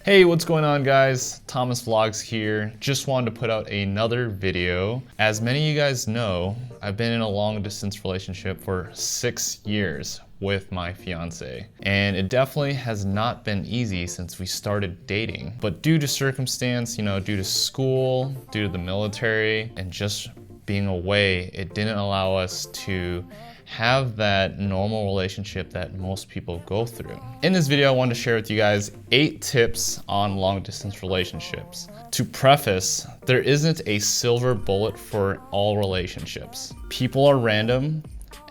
Hey, what's going on guys? ThomasVlogs here. Just wanted to put out another video. As many of you guys know, I've been in a long distance relationship for 6 years with my fiance. And it definitely has not been easy since we started dating. But due to circumstance, due to school, due to the military, and just being away, it didn't allow us to have that normal relationship that most people go through. In this video, I wanted to share with you guys 8 tips on long distance relationships. To preface, there isn't a silver bullet for all relationships. People are random,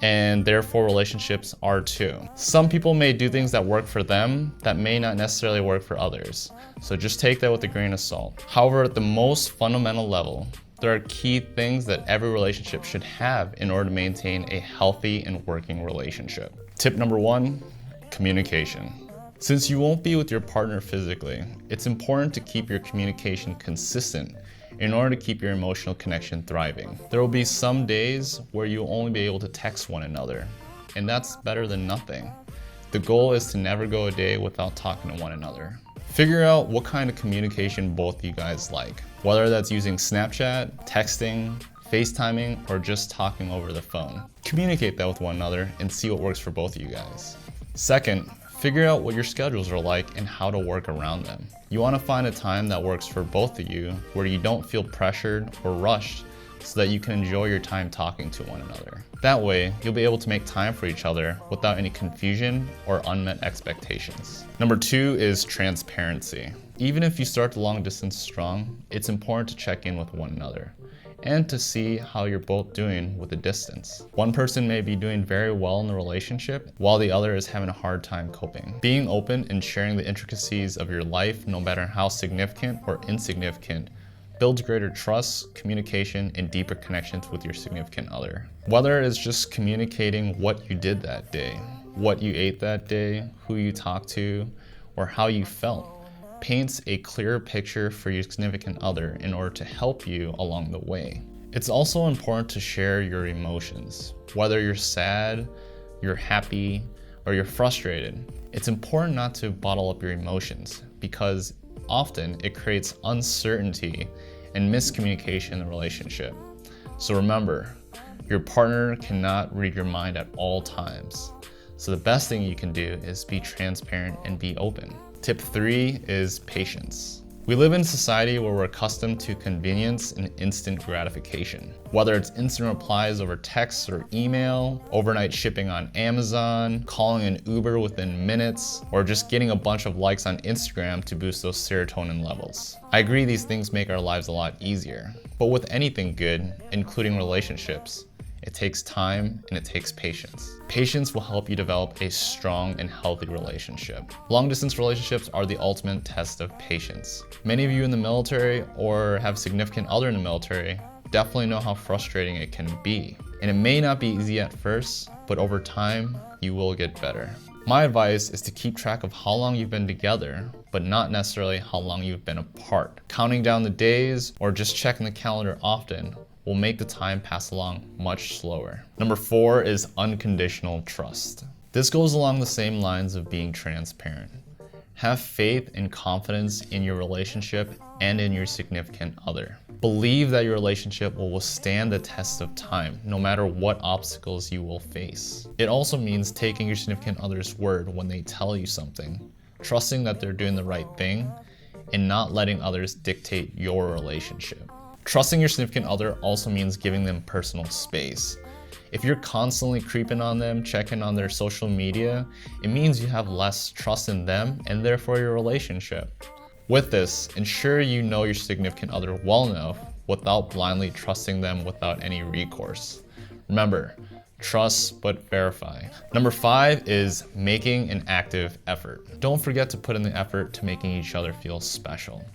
and therefore relationships are too. Some people may do things that work for them that may not necessarily work for others. So just take that with a grain of salt. However, at the most fundamental level, there are key things that every relationship should have in order to maintain a healthy and working relationship. Tip number 1, communication. Since you won't be with your partner physically, it's important to keep your communication consistent in order to keep your emotional connection thriving. There will be some days where you'll only be able to text one another, and that's better than nothing. The goal is to never go a day without talking to one another. Figure out what kind of communication both you guys like, whether that's using Snapchat, texting, FaceTiming, or just talking over the phone. Communicate that with one another and see what works for both of you guys. Second, figure out what your schedules are like and how to work around them. You want to find a time that works for both of you where you don't feel pressured or rushed so that you can enjoy your time talking to one another. That way, you'll be able to make time for each other without any confusion or unmet expectations. Number 2 is transparency. Even if you start the long distance strong, it's important to check in with one another and to see how you're both doing with the distance. One person may be doing very well in the relationship while the other is having a hard time coping. Being open and sharing the intricacies of your life, no matter how significant or insignificant, builds greater trust, communication, and deeper connections with your significant other. Whether it's just communicating what you did that day, what you ate that day, who you talked to, or how you felt, paints a clearer picture for your significant other in order to help you along the way. It's also important to share your emotions. Whether you're sad, you're happy, or you're frustrated, it's important not to bottle up your emotions because often it creates uncertainty and miscommunication in the relationship. So remember, your partner cannot read your mind at all times. So the best thing you can do is be transparent and be open. Tip 3 is patience. We live in a society where we're accustomed to convenience and instant gratification. Whether it's instant replies over text or email, overnight shipping on Amazon, calling an Uber within minutes, or just getting a bunch of likes on Instagram to boost those serotonin levels. I agree these things make our lives a lot easier, but with anything good, including relationships, it takes time and it takes patience. Patience will help you develop a strong and healthy relationship. Long distance relationships are the ultimate test of patience. Many of you in the military or have a significant other in the military definitely know how frustrating it can be. And it may not be easy at first, but over time, you will get better. My advice is to keep track of how long you've been together, but not necessarily how long you've been apart. Counting down the days or just checking the calendar often will make the time pass along much slower. Number 4 is unconditional trust. This goes along the same lines of being transparent. Have faith and confidence in your relationship and in your significant other. Believe that your relationship will withstand the test of time, no matter what obstacles you will face. It also means taking your significant other's word when they tell you something, trusting that they're doing the right thing, and not letting others dictate your relationship. Trusting your significant other also means giving them personal space. If you're constantly creeping on them, checking on their social media, it means you have less trust in them and therefore your relationship. With this, ensure you know your significant other well enough without blindly trusting them without any recourse. Remember, trust but verify. Number 5 is making an active effort. Don't forget to put in the effort to making each other feel special.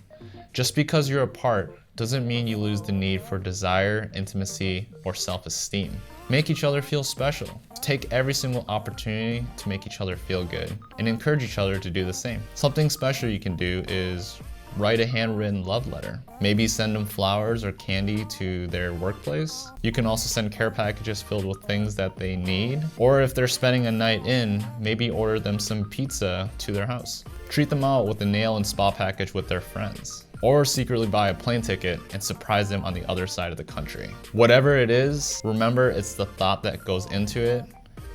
Just because you're apart doesn't mean you lose the need for desire, intimacy, or self-esteem. Make each other feel special. Take every single opportunity to make each other feel good and encourage each other to do the same. Something special you can do is write a handwritten love letter. Maybe send them flowers or candy to their workplace. You can also send care packages filled with things that they need. Or if they're spending a night in, maybe order them some pizza to their house. Treat them out with a nail and spa package with their friends. Or secretly buy a plane ticket and surprise them on the other side of the country. Whatever it is, remember it's the thought that goes into it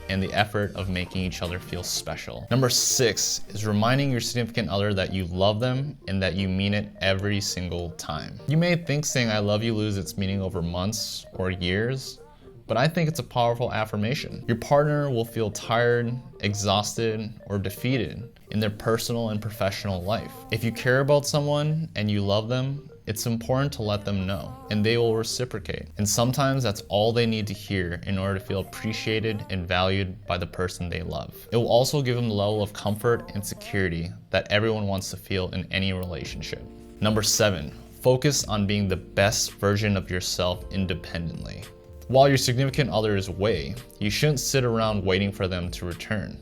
and the effort of making each other feel special. Number 6 is reminding your significant other that you love them and that you mean it every single time. You may think saying I love you loses its meaning over months or years, but I think it's a powerful affirmation. Your partner will feel tired, exhausted, or defeated in their personal and professional life. If you care about someone and you love them, it's important to let them know, and they will reciprocate. And sometimes that's all they need to hear in order to feel appreciated and valued by the person they love. It will also give them the level of comfort and security that everyone wants to feel in any relationship. Number 7, focus on being the best version of yourself independently. While your significant other is away, you shouldn't sit around waiting for them to return.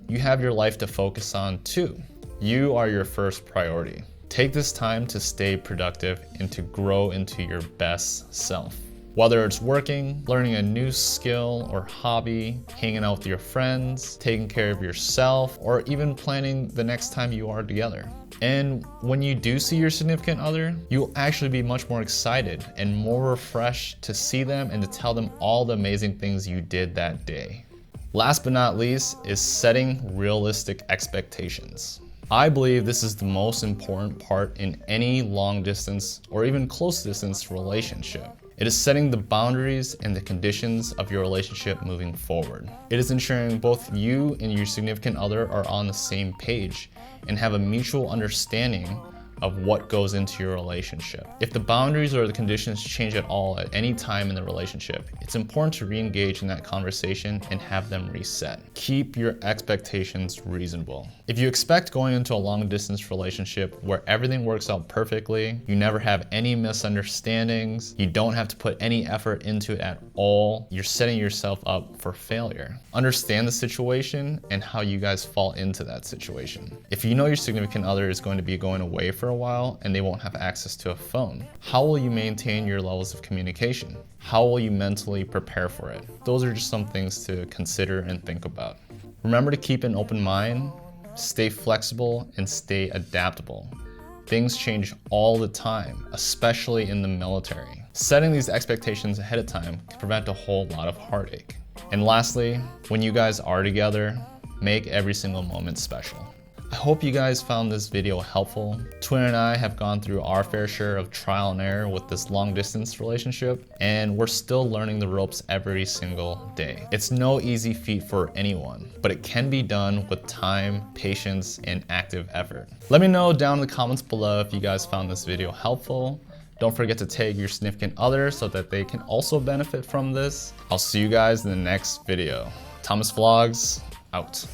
You have your life to focus on too. You are your first priority. Take this time to stay productive and to grow into your best self. Whether it's working, learning a new skill or hobby, hanging out with your friends, taking care of yourself, or even planning the next time you are together. And when you do see your significant other, you'll actually be much more excited and more refreshed to see them and to tell them all the amazing things you did that day. Last but not least is setting realistic expectations. I believe this is the most important part in any long distance or even close distance relationship. It is setting the boundaries and the conditions of your relationship moving forward. It is ensuring both you and your significant other are on the same page and have a mutual understanding of what goes into your relationship. If the boundaries or the conditions change at all at any time in the relationship, it's important to re-engage in that conversation and have them reset. Keep your expectations reasonable. If you expect going into a long distance relationship where everything works out perfectly, you never have any misunderstandings, you don't have to put any effort into it at all, you're setting yourself up for failure. Understand the situation and how you guys fall into that situation. If you know your significant other is going to be going away for a while and they won't have access to a phone, how will you maintain your levels of communication? How will you mentally prepare for it? Those are just some things to consider and think about. Remember to keep an open mind, stay flexible, and stay adaptable. Things change all the time, especially in the military. Setting these expectations ahead of time can prevent a whole lot of heartache. And lastly, when you guys are together, make every single moment special. I hope you guys found this video helpful. Tuyen and I have gone through our fair share of trial and error with this long distance relationship, and we're still learning the ropes every single day. It's no easy feat for anyone, but it can be done with time, patience, and active effort. Let me know down in the comments below if you guys found this video helpful. Don't forget to tag your significant other so that they can also benefit from this. I'll see you guys in the next video. ThomasVlogs, out.